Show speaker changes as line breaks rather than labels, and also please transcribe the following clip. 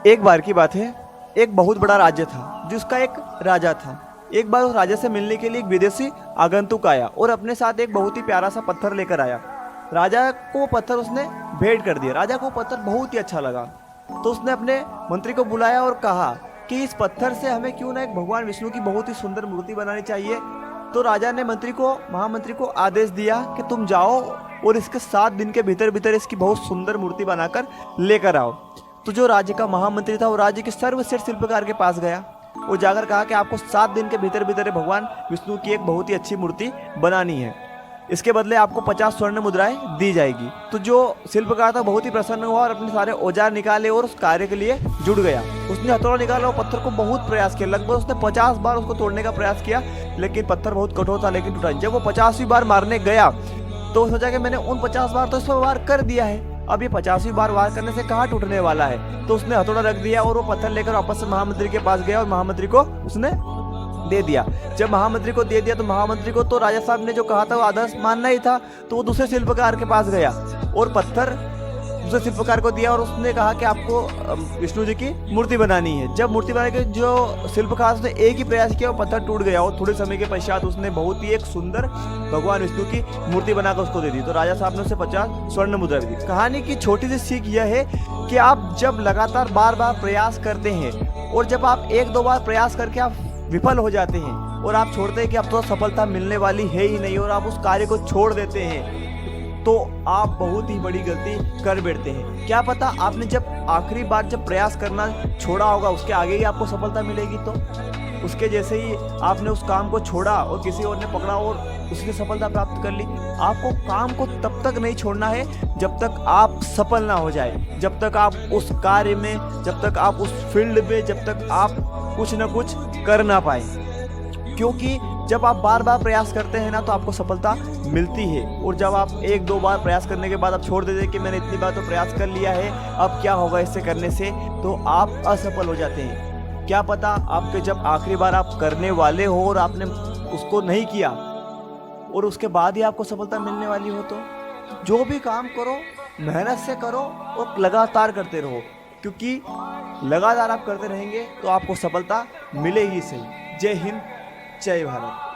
एक बार की बात है, एक बहुत बड़ा राज्य था जिसका एक राजा था। एक बार उस राजा से मिलने के लिए एक विदेशी आगंतुक आया और अपने साथ एक बहुत ही प्यारा सा पत्थर लेकर आया। राजा को वो पत्थर उसने भेंट कर दिया। राजा को वो पत्थर बहुत ही अच्छा लगा, तो उसने अपने मंत्री को बुलाया और कहा कि इस पत्थर से हमें क्यों ना एक भगवान विष्णु की बहुत ही सुंदर मूर्ति बनानी चाहिए। तो राजा ने महामंत्री को आदेश दिया कि तुम जाओ और इसके 7 दिन के भीतर भीतर इसकी बहुत सुंदर मूर्ति बनाकर लेकर आओ। तो जो राज्य का महामंत्री था वो राज्य के सर्वश्रेष्ठ शिल्पकार के पास गया। वो जाकर कहा कि आपको 7 दिन के भीतर भीतर भगवान विष्णु की एक बहुत ही अच्छी मूर्ति बनानी है, इसके बदले आपको 50 स्वर्ण मुद्राएं दी जाएगी। तो जो शिल्पकार था बहुत ही प्रसन्न हुआ और अपने सारे औजार निकाले और उस कार्य के लिए जुट गया। उसने हथौड़ा निकाला और पत्थर को बहुत प्रयास किया, लगभग उसने 50 बार उसको तोड़ने का प्रयास किया, लेकिन पत्थर बहुत कठोर था, लेकिन टूटा। जब वो 50वीं बार मारने गया तो सोचा कि मैंने उन 50 बार तो इस पर वार कर दिया है, अब ये 50वीं बार वार करने से कहाँ टूटने वाला है। तो उसने हथौड़ा रख दिया और वो पत्थर लेकर वापस से महामंत्री के पास गया और महामंत्री को उसने दे दिया। जब महामंत्री को दे दिया तो महामंत्री को तो राजा साहब ने जो कहा था वो आदर्श मानना ही था। तो वो दूसरे शिल्पकार के पास गया और पत्थर दूसरे शिल्पकार को दिया और उसने कहा कि आपको विष्णु जी की मूर्ति बनानी है। जब मूर्ति बनाने के जो शिल्पकार उसने एक ही प्रयास किया, वो पत्थर टूट गया और थोड़े समय के पश्चात उसने बहुत ही एक सुंदर भगवान विष्णु की मूर्ति बनाकर उसको दे दी। तो राजा साहब ने उसे 50 स्वर्ण मुद्रा दी। कहानी की छोटी सी सीख यह है कि आप जब लगातार बार बार प्रयास करते हैं और जब आप 1-2 बार प्रयास करके आप विफल हो जाते हैं और आप छोड़ते हैं कि अब तो सफलता मिलने वाली है ही नहीं और आप उस कार्य को छोड़ देते हैं, तो आप बहुत ही बड़ी गलती कर बैठते हैं। क्या पता आपने जब आखिरी बार जब प्रयास करना छोड़ा होगा उसके आगे ही आपको सफलता मिलेगी। तो उसके जैसे ही आपने उस काम को छोड़ा और किसी और ने पकड़ा और उसने सफलता प्राप्त कर ली। आपको काम को तब तक नहीं छोड़ना है जब तक आप सफल ना हो जाए, जब तक आप उस कार्य में, जब तक आप उस फील्ड में, जब तक आप कुछ ना कुछ कर ना पाए। क्योंकि जब आप बार बार प्रयास करते हैं ना तो आपको सफलता मिलती है, और जब आप 1-2 बार प्रयास करने के बाद आप छोड़ देते हैं कि मैंने इतनी बार तो प्रयास कर लिया है, अब क्या होगा इससे करने से, तो आप असफल हो जाते हैं। क्या पता आपके जब आखिरी बार आप करने वाले हो और आपने उसको नहीं किया और उसके बाद ही आपको सफलता मिलने वाली हो। तो जो भी काम करो मेहनत से करो और लगातार करते रहो, क्योंकि लगातार आप करते रहेंगे तो आपको सफलता मिलेगी सही। जय हिंद, जय भारत।